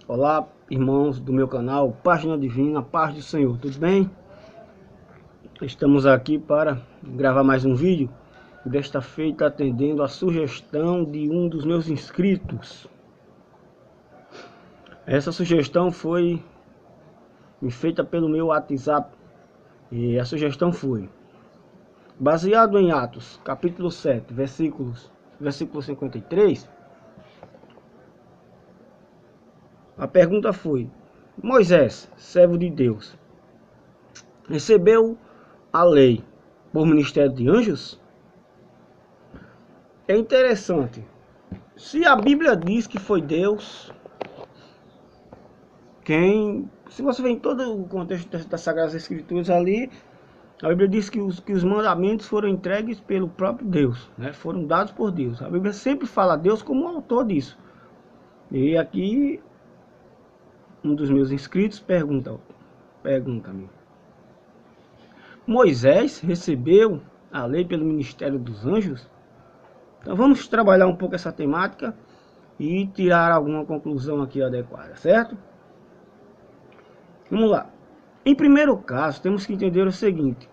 Olá, irmãos do meu canal Página Divina, Paz do Senhor, tudo bem? Estamos aqui para gravar mais um vídeo, desta feita atendendo a sugestão de um dos meus inscritos. Essa sugestão foi feita pelo meu WhatsApp e a sugestão foi: baseado em Atos, capítulo 7, versículo 53, a pergunta foi: Moisés, servo de Deus, recebeu a lei por ministério de anjos? É interessante. Se a Bíblia diz que foi Deus se você vê em todo o contexto das Sagradas Escrituras ali, a Bíblia diz que os mandamentos foram entregues pelo próprio Deus, né? Foram dados por Deus. A Bíblia sempre fala Deus como o autor disso. E aqui um dos meus inscritos pergunta-me: Moisés recebeu a lei pelo ministério dos anjos? Então vamos trabalhar um pouco essa temática e tirar alguma conclusão aqui adequada, certo? Vamos lá. Em primeiro caso, temos que entender o seguinte: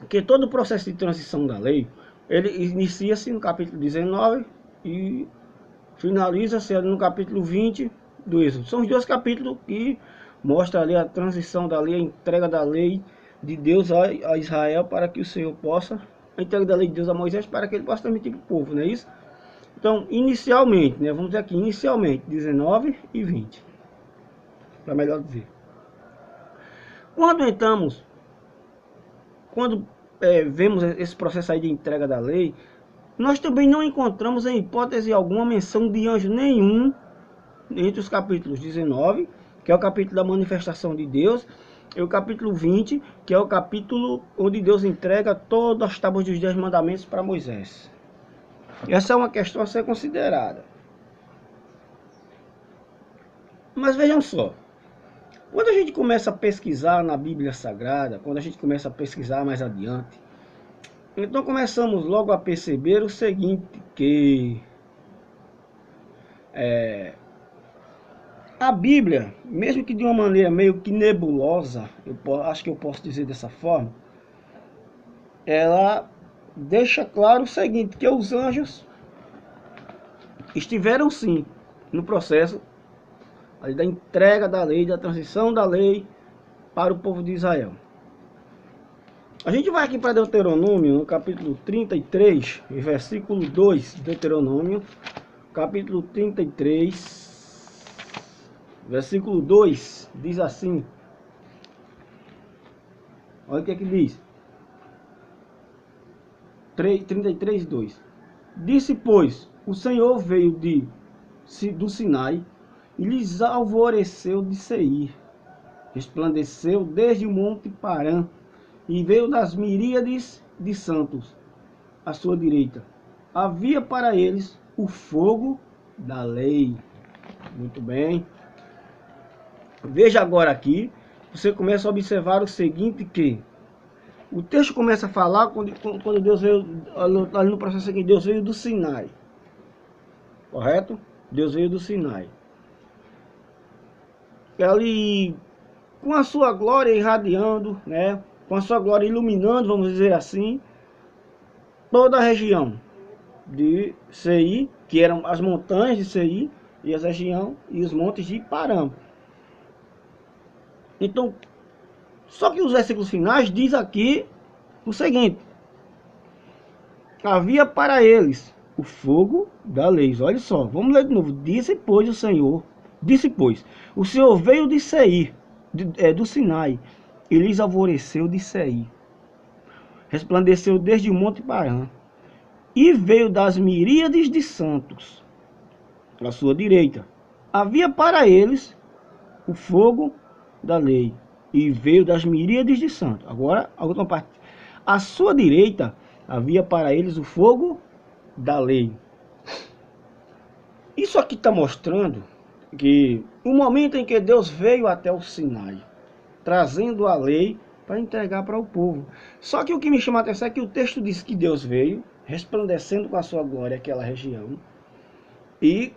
que todo o processo de transição da lei, ele inicia-se no capítulo 19 e finaliza-se no capítulo 20 do Êxodo. São os dois capítulos que mostram ali a transição da lei, a entrega da lei de Deus a Israel, para que o Senhor possa, a entrega da lei de Deus a Moisés, para que ele possa transmitir para o povo, não é isso? Então, inicialmente, né, vamos dizer aqui, inicialmente, 19 e 20, para melhor dizer. Quando vemos esse processo aí de entrega da lei, nós também não encontramos em hipótese alguma menção de anjo nenhum entre os capítulos 19, que é o capítulo da manifestação de Deus, e o capítulo 20, que é o capítulo onde Deus entrega todas as tábuas dos 10 mandamentos para Moisés. Essa é uma questão a ser considerada. Mas vejam só, quando a gente começa a pesquisar na Bíblia Sagrada, quando a gente começa a pesquisar mais adiante, então começamos logo a perceber o seguinte, que a Bíblia, mesmo que de uma maneira meio que nebulosa, acho que eu posso dizer dessa forma, ela deixa claro o seguinte, que os anjos estiveram sim no processo ali da entrega da lei, da transição da lei para o povo de Israel. A gente vai aqui para Deuteronômio, no capítulo 33, versículo 2, Deuteronômio, capítulo 33, versículo 2, diz assim, olha o que é que diz, 33, 2. Disse, pois, o Senhor veio do Sinai e lhes alvoreceu de Seir, resplandeceu desde o monte Parã, e veio das miríades de santos à sua direita. Havia para eles o fogo da lei. Muito bem. Veja agora aqui, você começa a observar o seguinte, que o texto começa a falar quando Deus veio, ali no processo aqui, Deus veio do Sinai. Correto? Deus veio do Sinai. Ali, com a sua glória irradiando, né? Com a sua glória iluminando, vamos dizer assim, toda a região de Seir, que eram as montanhas de Seir, e a região e os montes de Parã. Então, só que os versículos finais diz aqui o seguinte: havia para eles o fogo da lei. Olha só, vamos ler de novo. Disse, pois, o Senhor veio de Seir, do Sinai, e lhes alvoreceu de Seir, resplandeceu desde o monte Parã, e veio das miríades de santos à sua direita. Havia para eles o fogo da lei, e veio das miríades de santos. Agora, a última parte. À sua direita havia para eles o fogo da lei. Isso aqui está mostrando que o momento em que Deus veio até o Sinai, trazendo a lei para entregar para o povo. Só que o que me chama a atenção é que o texto diz que Deus veio, resplandecendo com a sua glória aquela região, e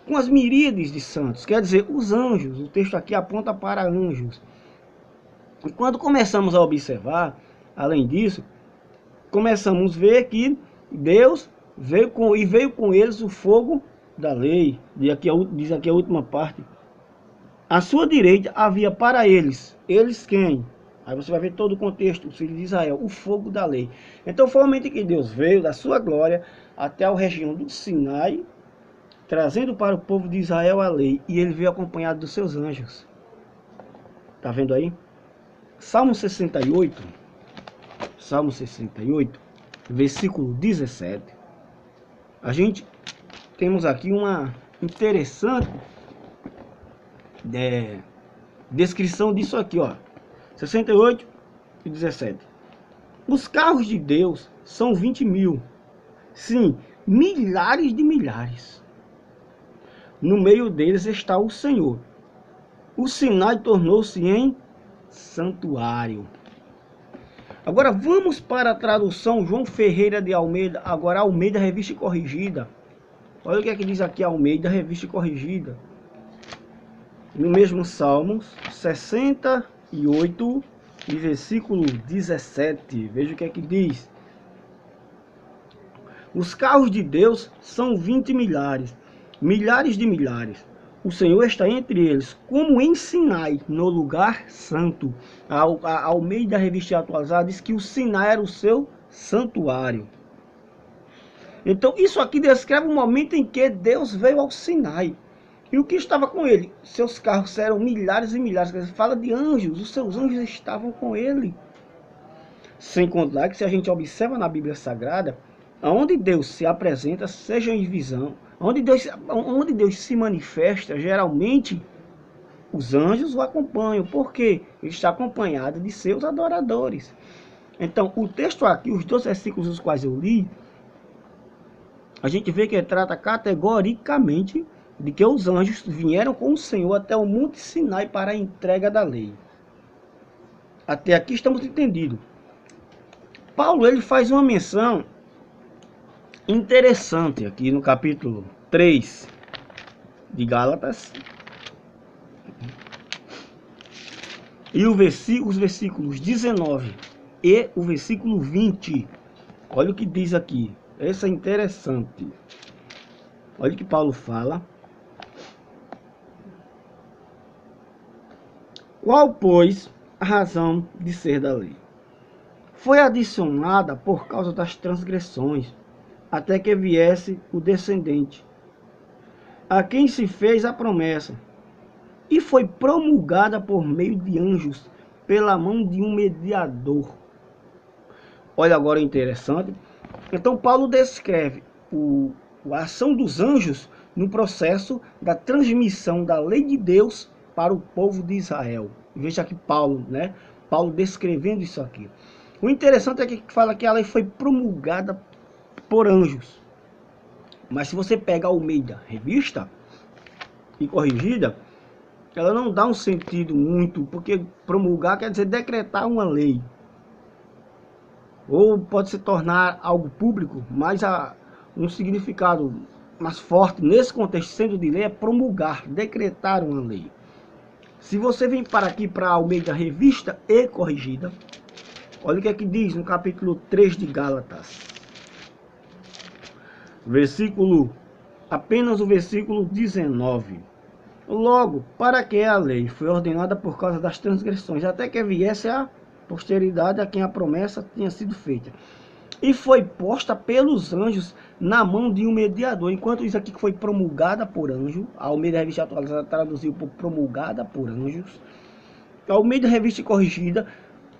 com as miríades de santos, quer dizer, os anjos. O texto aqui aponta para anjos. E quando começamos a observar, além disso, começamos a ver que Deus veio com eles o fogo da lei. Diz aqui a última parte. À sua direita havia para eles quem? Aí você vai ver todo o contexto, os filhos de Israel, o fogo da lei. Então foi o momento em que Deus veio da sua glória até a região do Sinai, trazendo para o povo de Israel a lei. E ele veio acompanhado dos seus anjos. Tá vendo aí? Salmo 68, versículo 17. A gente temos aqui uma interessante descrição disso aqui, ó. 68 e 17. Os carros de Deus são 20.000. Sim, milhares de milhares. No meio deles está o Senhor. O Sinai tornou-se em santuário. Agora vamos para a tradução João Ferreira de Almeida. Agora Almeida Revista e Corrigida. Olha o que é que diz aqui Almeida Revista e Corrigida. No mesmo Salmos 68 e versículo 17. Veja o que é que diz. Os carros de Deus são 20 milhares. Milhares de milhares. O Senhor está entre eles, como em Sinai, no lugar santo. A Almeida Revista Atualizada diz que o Sinai era o seu santuário. Então isso aqui descreve o momento em que Deus veio ao Sinai. E o que estava com ele? Seus carros eram milhares e milhares. Fala de anjos, os seus anjos estavam com ele. Sem contar que se a gente observa na Bíblia Sagrada, onde Deus se apresenta, seja em visão, onde Deus se manifesta, geralmente os anjos o acompanham. Por quê? Ele está acompanhado de seus adoradores. Então, o texto aqui, os 2 versículos os quais eu li, a gente vê que trata categoricamente de que os anjos vieram com o Senhor até o Monte Sinai para a entrega da lei. Até aqui estamos entendidos. Paulo ele faz uma menção interessante aqui no capítulo 3 de Gálatas. E os versículos 19 e o versículo 20. Olha o que diz aqui. Essa é interessante. Olha o que Paulo fala. Qual, pois, a razão de ser da lei? Foi adicionada por causa das transgressões, até que viesse o descendente, a quem se fez a promessa, e foi promulgada por meio de anjos, pela mão de um mediador. Olha agora interessante. Então Paulo descreve a ação dos anjos no processo da transmissão da lei de Deus para o povo de Israel. Veja aqui Paulo, né? Paulo descrevendo isso aqui. O interessante é que fala que a lei foi promulgada por anjos. Mas se você pega a Almeida Revista e Corrigida, ela não dá um sentido muito, porque promulgar quer dizer decretar uma lei. Ou pode se tornar algo público, mas um significado mais forte nesse contexto, sendo de lei, é promulgar, decretar uma lei. Se você vem para aqui para a Almeida Revista e Corrigida, olha o que é que diz no capítulo 3 de Gálatas. Apenas o versículo 19. Logo, para que a lei foi ordenada por causa das transgressões, até que viesse a posteridade a quem a promessa tinha sido feita. E foi posta pelos anjos na mão de um mediador. Enquanto isso aqui que foi promulgada por anjo, a Almeida Revista Atualizada traduziu por promulgada por anjos. A Almeida Revista Corrigida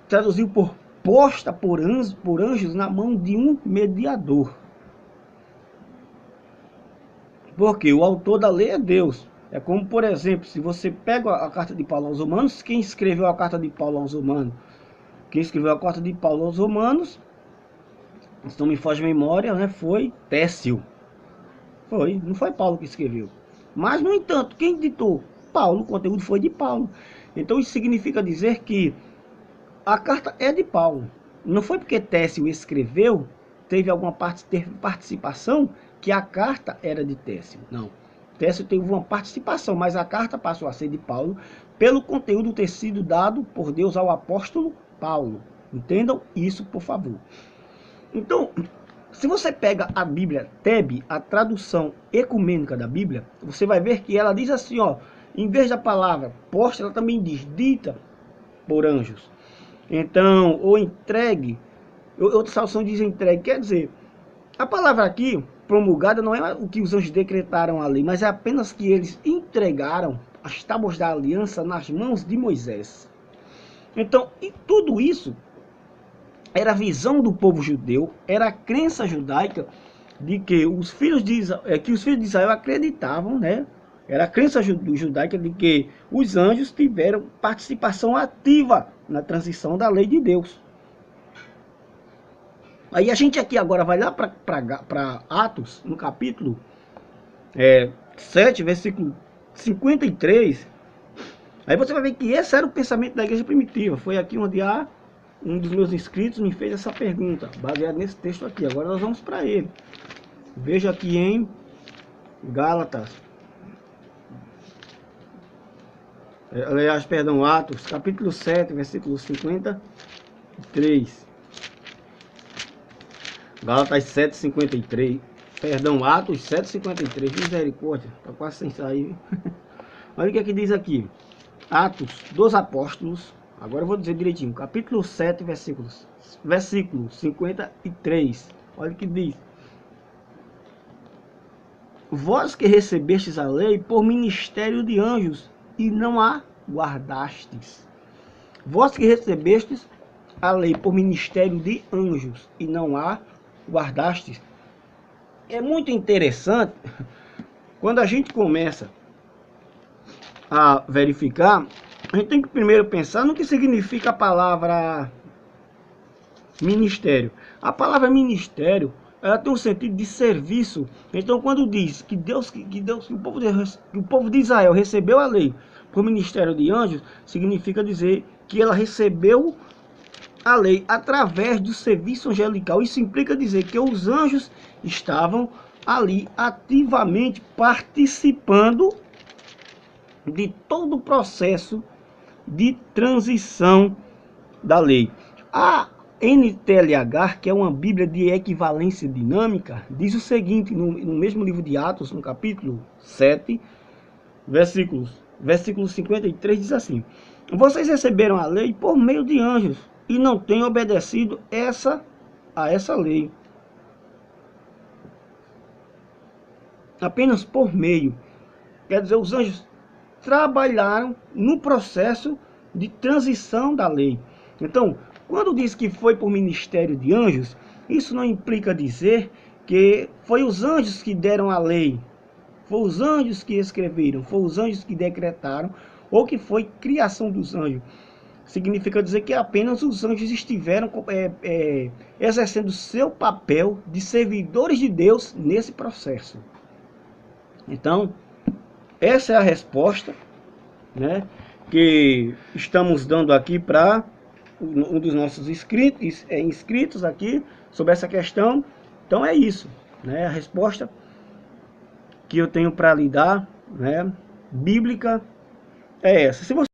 traduziu por posta por anjos na mão de um mediador. Porque o autor da lei é Deus. É como, por exemplo, se você pega a carta de Paulo aos Romanos, quem escreveu a carta de Paulo aos Romanos? Quem escreveu a carta de Paulo aos Romanos, se não me foge a memória, né, foi Técio. Não foi Paulo que escreveu. Mas, no entanto, quem ditou? Paulo, o conteúdo foi de Paulo. Então isso significa dizer que a carta é de Paulo. Não foi porque Técio escreveu, teve participação, que a carta era de Técio. Não. Técio teve uma participação, mas a carta passou a ser de Paulo, pelo conteúdo ter sido dado por Deus ao apóstolo Paulo. Entendam isso, por favor. Então, se você pega a Bíblia TEB, a tradução ecumênica da Bíblia, você vai ver que ela diz assim, ó, em vez da palavra posta, ela também diz dita por anjos. Então, ou entregue, outra tradução diz entregue, quer dizer, a palavra aqui, promulgada, não é o que os anjos decretaram ali, mas é apenas que eles entregaram as tábuas da aliança nas mãos de Moisés. Então, e tudo isso era a visão do povo judeu, era a crença judaica de que os filhos de Israel, acreditavam, né? Era a crença judaica de que os anjos tiveram participação ativa na transição da lei de Deus. Aí a gente aqui agora vai lá para Atos, no capítulo 7, versículo 53. Aí você vai ver que esse era o pensamento da igreja primitiva. Foi aqui onde um dos meus inscritos me fez essa pergunta, baseado nesse texto aqui. Agora nós vamos para ele. Veja aqui em Gálatas. Aliás, perdão, Atos, capítulo 7, versículo 53. Gálatas 7:53. Perdão, Atos 7:53. Misericórdia, tá quase sem sair. Olha o que é que diz aqui. Atos dos Apóstolos. Agora eu vou dizer direitinho. Capítulo 7, versículo 53. Olha o que diz. Vós que recebestes a lei por ministério de anjos e não a guardastes. Vós que recebestes a lei por ministério de anjos e não a guardastes. É muito interessante quando a gente começa a verificar, a gente tem que primeiro pensar no que significa a palavra ministério. A palavra ministério, ela tem um sentido de serviço. Então, quando diz que o povo de Israel recebeu a lei por ministério de anjos, significa dizer que ela recebeu a lei através do serviço angelical. Isso implica dizer que os anjos estavam ali ativamente participando de todo o processo de transição da lei. A NTLH, que é uma Bíblia de equivalência dinâmica, diz o seguinte, no mesmo livro de Atos, no capítulo 7, versículo 53, diz assim: vocês receberam a lei por meio de anjos e não têm obedecido a essa lei. Apenas por meio. Quer dizer, os anjos trabalharam no processo de transição da lei. Então, quando diz que foi por ministério de anjos, isso não implica dizer que foi os anjos que deram a lei, foi os anjos que escreveram, foi os anjos que decretaram, ou que foi criação dos anjos. Significa dizer que apenas os anjos estiveram exercendo seu papel de servidores de Deus nesse processo. Então, essa é a resposta, né, que estamos dando aqui para um dos nossos inscritos aqui sobre essa questão. Então é isso, né, a resposta que eu tenho para lhe dar, né, bíblica, é essa. Se você